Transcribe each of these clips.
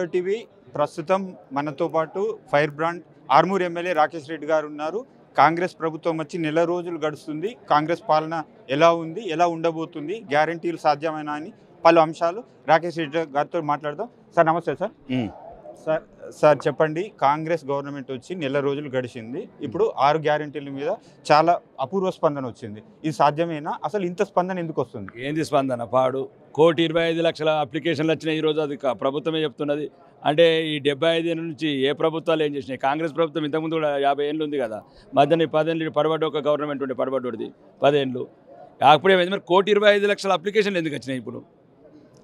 World TV ప్రస్తుతం మనతో పాటు fire brand Armoor MLA Rakesh Reddy గారు ఉన్నారు. కాంగ్రెస్ ప్రభుత్వం వచ్చి నెల రోజులు గడుస్తుంది. కాంగ్రెస్ పాలన ఎలా ఉంది, ఎలా ఉండబోతుంది, గ్యారంటీలు సాధ్యమేనా అని పలు అంశాలు రాకేష్ రెడ్డి గారితో మాట్లాడదాం. సార్ నమస్తే సార్. సార్ చెప్పండి, కాంగ్రెస్ గవర్నమెంట్ వచ్చి నెల రోజులు గడిచింది. ఇప్పుడు 6 గ్యారంటీల మీద చాలా అపూర్వ స్పందన వచ్చింది. ఇది సాధ్యమేనా? అసలు ఇంత స్పందన ఎందుకు వస్తుంది? ఏంది స్పందన? పాడు 1,25,00,000 అప్లికేషన్లు వచ్చినాయి ఈరోజు. అది ప్రభుత్వమే చెప్తున్నది. అంటే ఈ 75 ఏళ్ళ నుంచి ఏ ప్రభుత్వాలు ఏం చేసినాయి? కాంగ్రెస్ ప్రభుత్వం ఇంతకుముందు కూడా 50 ఏళ్ళు ఉంది కదా. మధ్యన 10 ఏళ్ళు పడబడ్డ ఒక గవర్నమెంట్ ఉండే, పడబడ్డది 10 ఏళ్ళు. అప్పుడే మరి 1,25,00,000 అప్లికేషన్లు ఎందుకు వచ్చినాయి ఇప్పుడు?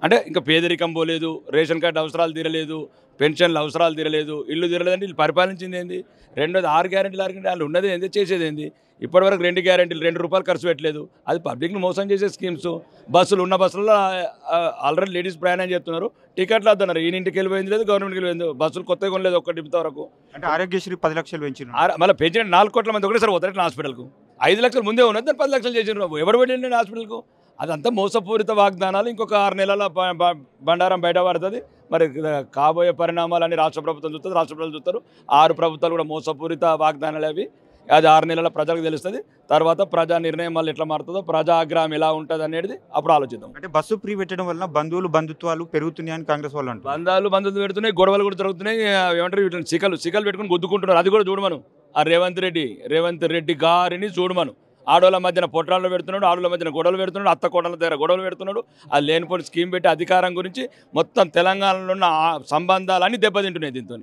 అంటే ఇంకా పేదరికం పోలేదు, రేషన్ కార్డు అవసరాలు తీరలేదు, పెన్షన్లు అవసరాలు తీరలేదు, ఇల్లు తీరలేదంటే వీళ్ళు పరిపాలించింది ఏంది? రెండోది 6 గ్యారెంటీలు వాళ్ళు ఉన్నది ఏంది, చేసేది ఏంది? ఇప్పటివరకు 2 గ్యారెంటీలు ₹2 ఖర్చు పెట్టలేదు. అది పబ్లిక్ని మోసం చేసే స్కీమ్స్. బస్సులు ఉన్న బస్సులలో ఆల్రెడీ లేడీస్ ప్రయాణం చేస్తున్నారు, టికెట్లు వద్దన్నారు. ఈయనింటికి వెళ్ళిపోయింది లేదు, గవర్నమెంట్కి వెళ్ళిపోయింది. బస్సులు కొత్తగా కొనలేదు ఒక్కటి ఇంతవరకు. అంటే ఆరోగ్యశ్రీ 10 లక్షలు పెంచిన, మళ్ళీ పెంచిన 4 కోట్ల మంది ఒకటేసారి పోతారు హాస్పిటల్కు. 5 లక్షలు ముందే ఉన్నది, దాన్ని 10 లక్షలు చేసిన ఎవరు వెళ్ళండి హాస్పిటల్కు? అదంతా మోసపూరిత వాగ్దానాలు. ఇంకొక 6 నెలల బండారం బయట పడుతుంది. మరి కాబోయే పరిణామాలన్నీ రాష్ట్ర ప్రభుత్వం చూస్తుంది, రాష్ట్ర ప్రభుత్వం చూస్తారు. 6 ప్రభుత్వాలు కూడా మోసపూరిత వాగ్దానాలు అవి. అది 6 నెలల ప్రజలకు తెలుస్తుంది. తర్వాత ప్రజా నిర్ణయం మళ్ళీ ఎట్లా మారుతుందో, ప్రజా ఆగ్రహం ఎలా ఉంటుంది అనేది అప్పుడు ఆలోచిద్దాం. అంటే బస్సు ఫ్రీ పెట్టడం వల్ల బంధుత్వాలు పెరుగుతున్నాయని కాంగ్రెస్ వాళ్ళు అంటారు. బంధువులు పెడుతున్నాయి, గొడవలు కూడా జరుగుతున్నాయి. ఏమంటారు వీటిని సికలు పెట్టుకుని గుద్దుకుంటున్నారు. అది కూడా చూడమను. ఆ రేవంత్ రెడ్డి గారిని చూడమను. ఆడోళ్ళ మధ్యన పొట్రాళ్ళు పెడుతున్నాడు, ఆడోళ్ళ మధ్యన గొడవలు పెడుతున్నాడు, అత్త కోడల దగ్గర గొడవలు పెడుతున్నాడు. ఆ లేనిపోని స్కీమ్ పెట్టి అధికారం గురించి మొత్తం తెలంగాణలో ఉన్న సంబంధాలన్నీ దెబ్బతింటున్నాయి దీంతో.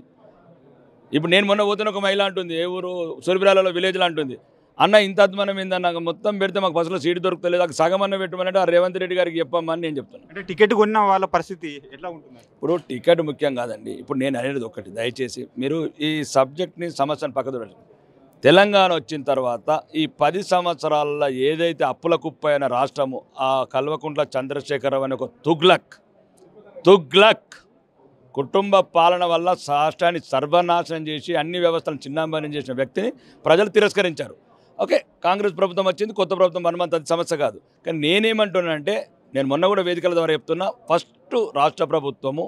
ఇప్పుడు నేను మొన్న పోతున్న ఒక మహిళ అంటుంది, ఏ ఊరు, సూర్యబ్రాలలో విలేజ్లో అంటుంది, అన్న ఇంత అద్మానం ఏందన్న, మొత్తం పెడితే మాకు బస్సులో సీటు దొరుకుతలేదు, అది సగం అన్న పెట్టమనంటే ఆ రేవంత్ రెడ్డి గారికి చెప్పమ్మని నేను చెప్తాను. అంటే టికెట్ కొన్న వాళ్ళ పరిస్థితి ఎట్లా ఉంటుంది? ఇప్పుడు టికెట్ ముఖ్యం కాదండి. ఇప్పుడు నేను అనేది ఒకటి, దయచేసి మీరు ఈ సబ్జెక్ట్ని, సమస్యను పక్కన. తెలంగాణ వచ్చిన తర్వాత ఈ 10 సంవత్సరాల్లో ఏదైతే అప్పుల కుప్పైన రాష్ట్రము, ఆ కల్వకుంట్ల చంద్రశేఖరరావు అనే ఒక తుగ్లక్ కుటుంబ పాలన వల్ల రాష్ట్రాన్ని సర్వనాశనం చేసి అన్ని వ్యవస్థలను చిన్నాంబరం చేసిన వ్యక్తిని ప్రజలు తిరస్కరించారు. ఓకే, కాంగ్రెస్ ప్రభుత్వం వచ్చింది, కొత్త ప్రభుత్వం మనమంత అది సమస్య కాదు. కానీ నేనేమంటున్నానంటే, నేను మొన్న కూడా వేదికల ద్వారా చెప్తున్నా, ఫస్ట్ రాష్ట్ర ప్రభుత్వము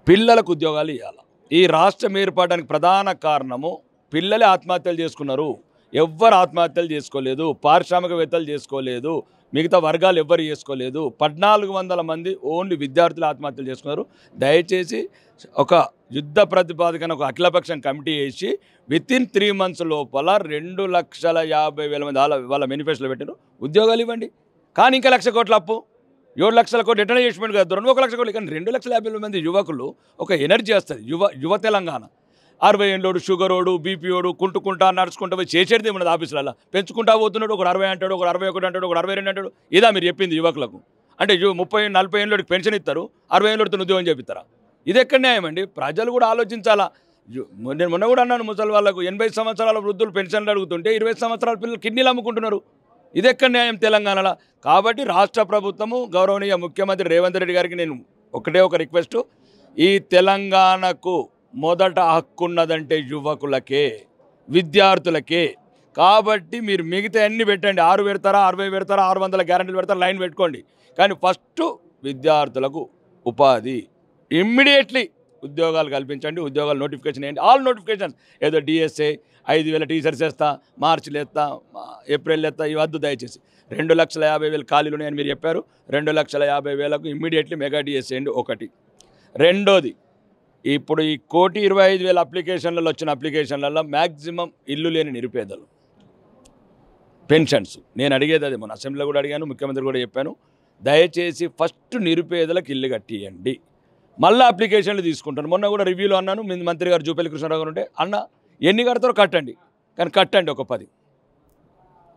పిల్లలకు ఉద్యోగాలు ఇవ్వాలి. ఈ రాష్ట్రం ఏర్పడడానికి ప్రధాన కారణము పిల్లలే ఆత్మహత్యలు చేసుకున్నారు. ఎవ్వరు ఆత్మహత్యలు చేసుకోలేదు, పారిశ్రామికవేత్తలు చేసుకోలేదు, మిగతా వర్గాలు ఎవ్వరు చేసుకోలేదు. 1400 మంది ఓన్లీ విద్యార్థులు ఆత్మహత్యలు చేసుకున్నారు. దయచేసి ఒక యుద్ధ ప్రతిపాదికన ఒక అఖిలపక్షం కమిటీ వేసి వితిన్ 3 months లోపల 2,50,000 మంది వాళ్ళ మేనిఫెస్టోలో పెట్టారు, ఉద్యోగాలు ఇవ్వండి. కానీ ఇంకా 1,00,000 కోట్ల అప్పు, 7 లక్షల కోట్లు రిటర్న్ చేసిపోయింది కదా, 1,00,000 కోట్లు. కానీ 2,50,000 మంది యువకులు ఒక ఎనర్జీ వస్తుంది. యువ తెలంగాణ 60 ఏళ్ళోడు, షుగరోడు, బీపీఓడు కుంటుకుంటా నడుచుకుంటా పోయి చేసేది ఉన్నది ఆఫీసులలో. పెంచుకుంటా పోతున్నాడు, ఒకడు 60 అంటాడు, ఒకడు 61 అంటాడు, ఒకడు 62 అంటాడు. ఇదా మీరు చెప్పింది యువకులకు? అంటే 30-40 ఏళ్ళోడికి పెన్షన్ ఇస్తారు, 60 ఏళ్ళోడితో ఉద్యోగం చేపిస్తారా? ఇది ఎక్కడ న్యాయం అండి? ప్రజలు కూడా ఆలోచించాలా. నేను మొన్న కూడా అన్నాను, ముసలి వాళ్ళకు 80 సంవత్సరాల వృద్ధులు పెన్షన్లు అడుగుతుంటే 20 సంవత్సరాల పిల్లలు కిడ్నీలు అమ్ముకుంటున్నారు. ఇది ఎక్కడ న్యాయం తెలంగాణలో? కాబట్టి రాష్ట్ర ప్రభుత్వము, గౌరవనీయ ముఖ్యమంత్రి రేవంత్ రెడ్డి గారికి నేను ఒకటే ఒక రిక్వెస్ట్, ఈ తెలంగాణకు మొదట హక్కున్నదంటే యువకులకే, విద్యార్థులకే. కాబట్టి మీరు మిగతా అన్ని పెట్టండి, 6 పెడతారా, 60 పెడతారా, 600 గ్యారెంటీలు పెడతారా, లైన్ పెట్టుకోండి. కానీ ఫస్ట్ విద్యార్థులకు ఉపాధి, ఇమ్మీడియట్లీ ఉద్యోగాలు కల్పించండి, ఉద్యోగాలు నోటిఫికేషన్ వేయండి. ఆల్ నోటిఫికేషన్స్, ఏదో డిఎస్ఏ 5,000 టీచర్స్ వేస్తా, మార్చిలో వేస్తా, ఏప్రిల్ వేస్తా, ఇవి వద్దు దయచేసి. 2,50,000 ఖాళీలు ఉన్నాయని మీరు చెప్పారు, 2,50,000 ఇమ్మీడియట్లీ మెగా డిఎస్ఏ వేయండి. ఒకటి. రెండోది, ఇప్పుడు ఈ 1,25,000 అప్లికేషన్లలో వచ్చిన అప్లికేషన్లలో మ్యాక్సిమం ఇల్లు లేని నిరుపేదలు, పెన్షన్స్. నేను అడిగేది అదే, మొన్న అసెంబ్లీలో కూడా అడిగాను, ముఖ్యమంత్రి కూడా చెప్పాను, దయచేసి ఫస్ట్ నిరుపేదలకు ఇల్లు కట్టియండి, మళ్ళీ అప్లికేషన్లు తీసుకుంటాను. మొన్న కూడా రివ్యూలో అన్నాను, మంత్రి గారు జూపల్లి కృష్ణారావు గారు ఉంటే, అన్న ఎన్ని కడతారో కట్టండి, కానీ కట్టండి ఒక 10.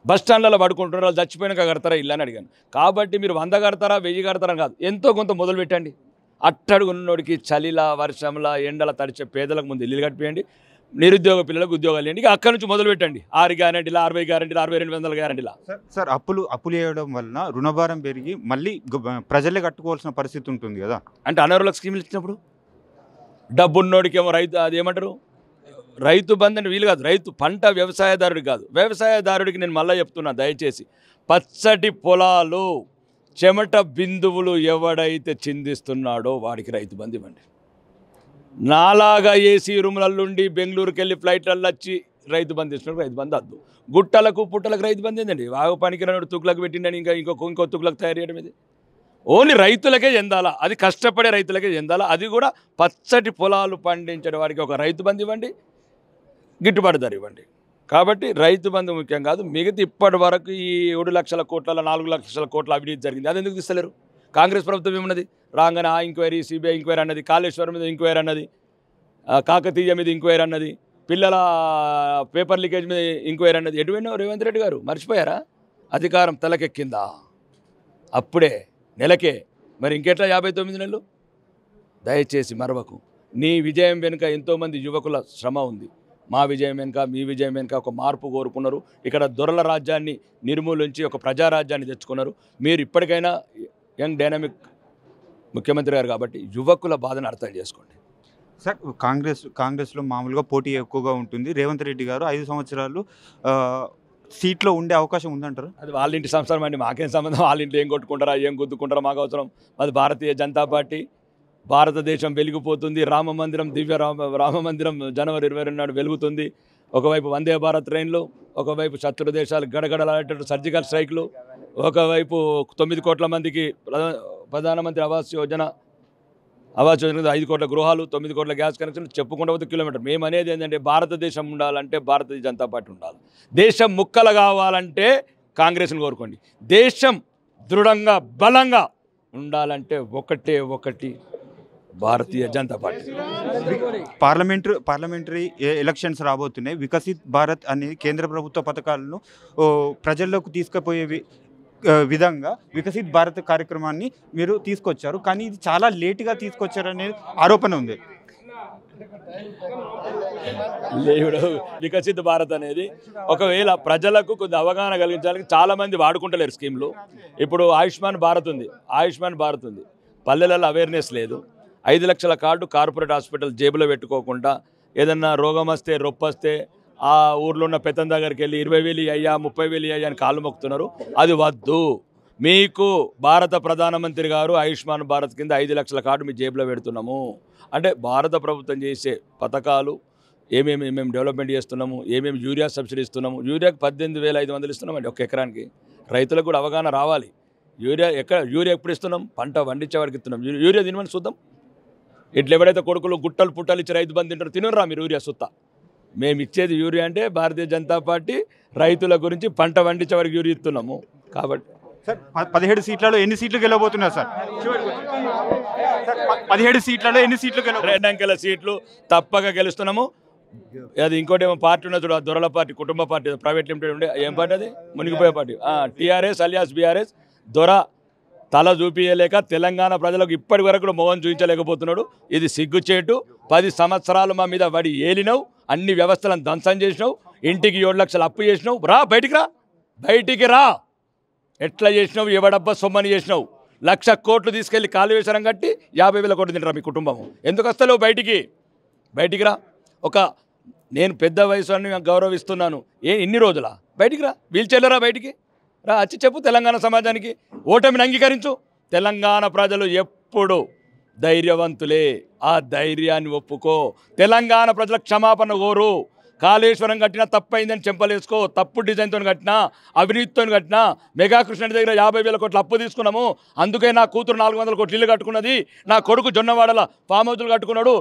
బస్ స్టాండ్లలో పడుకుంటున్నారు, వాళ్ళు చచ్చిపోయినాక కడతారా ఇల్లు అని అడిగాను. కాబట్టి మీరు 100 కడతారా, 1000 కడతారా కాదు, ఎంతో కొంత మొదలు పెట్టండి. అట్టడుగున్నోడికి చలిలా, వర్షంలా, ఎండల తడిచే పేదలకు ముందు ఇల్లు కట్టిపోయండి, నిరుద్యోగ పిల్లలకు ఉద్యోగాలు ఇవ్వండి. అక్కడి నుంచి మొదలు పెట్టండి. 6 గ్యారెంటీలు, 60 గ్యారెంటీలు, 6200 గ్యారెంటీలా. సార్ అప్పులు వేయడం వలన రుణభారం పెరిగి మళ్ళీ ప్రజలే కట్టుకోవాల్సిన పరిస్థితి ఉంటుంది కదా. అంటే అనర్హులకు స్కీములు ఇచ్చినప్పుడు డబ్బున్నోడికేమో రైతు, అది ఏమంటారు, రైతు బంధు అంటే వీలు కాదు, రైతు పంట వ్యవసాయదారుడికి కాదు. వ్యవసాయదారుడికి నేను మళ్ళీ చెప్తున్నా, దయచేసి పచ్చటి పొలాలు, చెమట బిందువులు ఎవడైతే చిందిస్తున్నాడో వాడికి రైతు బంధు ఇవ్వండి. నాలాగా ఏసీ రూములల్లుండి బెంగళూరుకి వెళ్ళి ఫ్లైట్లలో వచ్చి రైతు బంధు ఇస్తున్నారు. రైతు బంధు వద్దు. గుట్టలకు పుట్టలకు రైతు బంధు ఏంటండి? వాగు పనికిరాడు తుక్కులకు పెట్టిండని ఇంకో తుక్కులకు తయారు చేయడం ఇది. ఓన్లీ రైతులకే చెందాలా, అది కష్టపడే రైతులకే చెందాలా. అది కూడా పచ్చటి పొలాలు పండించే వారికి ఒక రైతు బంధు ఇవ్వండి, గిట్టుబాటు ధర ఇవ్వండి. కాబట్టి రైతు బంధు ముఖ్యం కాదు. మిగతా ఇప్పటి వరకు ఈ 7 లక్షల కోట్ల 4 లక్షల కోట్ల అవినీతి జరిగింది. అది ఎందుకు తీస్తలేరు? కాంగ్రెస్ ప్రభుత్వం ఏమన్నది? రాగానే ఆ ఎంక్వైరీ, సిబిఐ ఎంక్వైరీ అన్నది, కాళేశ్వరం మీద ఎంక్వైరీ అన్నది, కాకతీయ మీద ఎంక్వైరీ అన్నది, పిల్లల పేపర్ లీకేజ్ మీద ఎంక్వైరీ అన్నది. ఎటువైనా రేవంత్ రెడ్డి గారు మర్చిపోయారా? అధికారం తలకెక్కిందా? అప్పుడే నెలకే, మరి ఇంకెట్లా 59 నెలలు? దయచేసి మరవకు. నీ విజయం వెనుక ఎంతోమంది యువకుల శ్రమ ఉంది. మా విజయం వెనుక, మీ విజయం వెనుక ఒక మార్పు కోరుకున్నారు. ఇక్కడ దొరల రాజ్యాన్ని నిర్మూలించి ఒక ప్రజారాజ్యాన్ని తెచ్చుకున్నారు. మీరు ఇప్పటికైనా యంగ్ డైనమిక్ ముఖ్యమంత్రి గారు కాబట్టి యువకుల బాధను అర్థం చేసుకోండి. సార్, కాంగ్రెస్లో మామూలుగా పోటీ ఎక్కువగా ఉంటుంది. రేవంత్ రెడ్డి గారు 5 సంవత్సరాలు సీట్లో ఉండే అవకాశం ఉందంటారు? అది వాళ్ళ ఇంటి సంసారం అండి, మాకేం సంబంధం? వాళ్ళ ఇంట్లో ఏం కొట్టుకుంటారా, ఏం గుద్దుకుంటారా మాకు అవసరం? అది భారతీయ జనతా పార్టీ. భారతదేశం వెలిగిపోతుంది. రామ మందిరం జనవరి 22 నాడు వెలుగుతుంది. ఒకవైపు వందే భారత్ ట్రైన్లు, ఒకవైపు శత్రు దేశాలు గడగడలాడేటట్టు సర్జికల్ స్ట్రైక్లు, ఒకవైపు 9 కోట్ల మందికి ప్రధానమంత్రి ఆవాస్ యోజన 5 కోట్ల గృహాలు, 9 కోట్ల గ్యాస్ కనెక్షన్, చెప్పుకుంటూ పోతే కిలోమీటర్. మేము అనేది ఏంటంటే భారతదేశం ఉండాలంటే భారతీయ జనతా పార్టీ ఉండాలి. దేశం ముక్కలు కావాలంటే కాంగ్రెస్ని కోరుకోండి. దేశం దృఢంగా బలంగా ఉండాలంటే ఒకటి Bharatiya Janata party. Parliamentary elections రాబోతున్నాయి. వికసిత్ భారత్ అనే కేంద్ర ప్రభుత్వ పథకాలను ప్రజల్లోకి తీసుకుపోయే విధంగా వికసిత్ భారత్ కార్యక్రమాన్ని మీరు తీసుకొచ్చారు. కానీ ఇది చాలా లేటుగా తీసుకొచ్చారనే ఆరోపణ ఉంది. లేవుడు వికసిత్ భారత్ అనేది ఒకవేళ ప్రజలకు కొద్ది అవగాహన కలిగించడానికి చాలామంది వాడుకుంటలేరు స్కీమ్లు. ఇప్పుడు ఆయుష్మాన్ భారత్ ఉంది. పల్లెలలో అవేర్నెస్ లేదు. 5 లక్షల కార్డు కార్పొరేట్ హాస్పిటల్ జేబులో పెట్టుకోకుండా ఏదన్నా రోగం వస్తే రొప్పొస్తే ఆ ఊర్లో ఉన్న పెద్దం దగ్గరికి వెళ్ళి 20,000 అయ్యా 30,000 అయ్యా అని కాళ్ళు మొక్కుతున్నారు. అది వద్దు. మీకు భారత ప్రధానమంత్రి గారు ఆయుష్మాన్ భారత్ కింద 5 లక్షల కార్డు మీ జేబులో పెడుతున్నాము అంటే భారత ప్రభుత్వం చేసే పథకాలు ఏమేమి డెవలప్మెంట్ చేస్తున్నాము, ఏమేమి యూరియా సబ్సిడీ ఇస్తున్నాము. యూరియాకి 18,500 ఇస్తున్నామండి ఒక ఎకరానికి. రైతులకు కూడా అవగాహన రావాలి. యూరియా ఎప్పుడు ఇస్తున్నాం? పంట వండించేవాడికి ఇస్తున్నాం. యూరియా తినమని చూద్దాం. ఇట్లా ఎవరైతే కొడుకులు గుట్టలు పుట్టలు ఇచ్చి రైతు బంధు తింటారో తినరా మీరు యూరియా సుత్తా. మేము ఇచ్చేది యూరియా అంటే భారతీయ జనతా పార్టీ రైతుల గురించి పంట వండించే వారికి యూరియా ఇస్తున్నాము. కాబట్టి సార్ 17 సీట్లలో ఎన్ని సీట్లు గెలవబోతున్నారు సార్? 17 సీట్లలో ఎన్ని సీట్లు 2 అంకెల సీట్లు తప్పక గెలుస్తున్నాము. అది ఇంకోటి ఏమో పార్టీ ఉన్నది చూడ, దొరల పార్టీ, కుటుంబ పార్టీ, ప్రైవేట్ లిమిటెడ్ ఉండే ఏం పార్టీ అది? మునిగిపోయే పార్టీ. TRS alias BRS. దొర తల చూపించలేక తెలంగాణ ప్రజలకు ఇప్పటి వరకు కూడా మోహన్ చూపించలేకపోతున్నాడు. ఇది సిగ్గుచేటు. 10 సంవత్సరాలు మా మీద వాడి ఏలినవు, అన్ని వ్యవస్థలను ధ్వంసం చేసినావు, ఇంటికి 7 లక్షలు అప్పు చేసినావు. బయటికి రా. ఎట్లా చేసినావు? ఎవడబ్బా సొమ్మని చేసినావు? 1,00,000 కోట్లు తీసుకెళ్లి కాలువేశ్వరం కట్టి 50,000 కోట్లు తింటారా మీ కుటుంబం? ఎందుకు వస్తలేవు బయటికి రా. నేను పెద్ద వయసుని గౌరవిస్తున్నాను. ఇన్ని రోజులా? బయటికి రా. వీల్చైర్లరా బయటికి రా. వచ్చి చెప్పు తెలంగాణ సమాజానికి. ఓటమిని అంగీకరించు. తెలంగాణ ప్రజలు ఎప్పుడు ధైర్యవంతులే. ఆ ధైర్యాన్ని ఒప్పుకో. తెలంగాణ ప్రజల క్షమాపణ కోరు. కాళేశ్వరం కట్టినా తప్పైందని చెంపలేసుకో. తప్పు డిజైన్తో కట్టినా, అవినీతితో కట్టినా. మెగా కృష్ణ దగ్గర 50,000 కోట్లు అప్పు తీసుకున్నాము. అందుకే నా కూతురు 400 కోట్లు ఇల్లు కట్టుకున్నది. నా కొడుకు జొన్నవాడల ఫామ్ హౌస్లు కట్టుకున్నాడు.